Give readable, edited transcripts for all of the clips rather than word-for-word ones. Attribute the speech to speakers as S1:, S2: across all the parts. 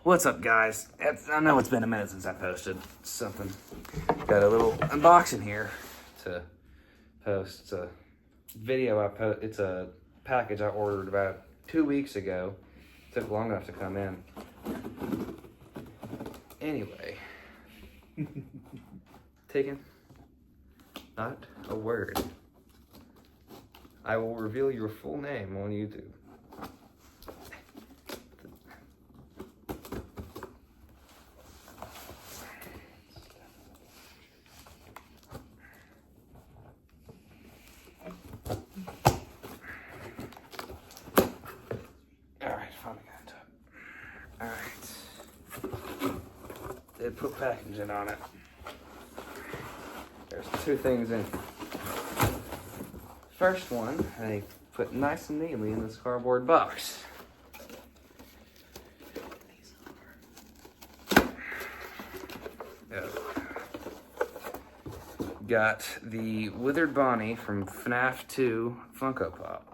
S1: What's up, guys? I know it's been a minute since I posted something. Got a little unboxing here to post. It's a video it's a package I ordered about 2 weeks ago. Took long enough to come in. Anyway. Taken. Not a word. I will reveal your full name on YouTube. Alright, finally got it up. Alright. They put packaging on it. There's 2 things in here. First one, they put nice and neatly in this cardboard box. Got the Withered Bonnie from FNAF 2 Funko Pop.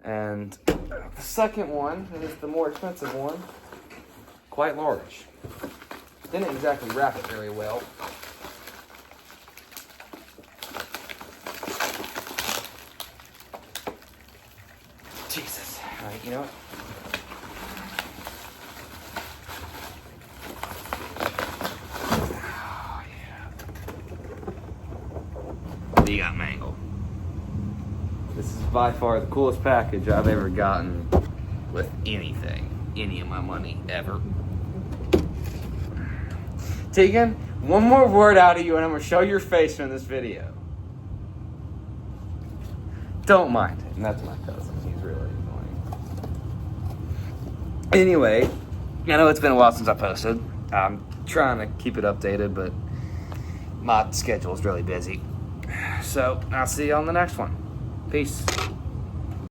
S1: And the second one is the more expensive one, quite large. Didn't exactly wrap it very well. Jesus. Alright, you know what? Oh, yeah. You got Mangle. This is by far the coolest package I've ever gotten with anything. Any of my money, ever. Tegan, one more word out of you and I'm going to show your face in this video. Don't mind him. That's my cousin. He's really annoying. Anyway, I know it's been a while since I posted. I'm trying to keep it updated, but my schedule is really busy. So, I'll see you on the next one. Peace.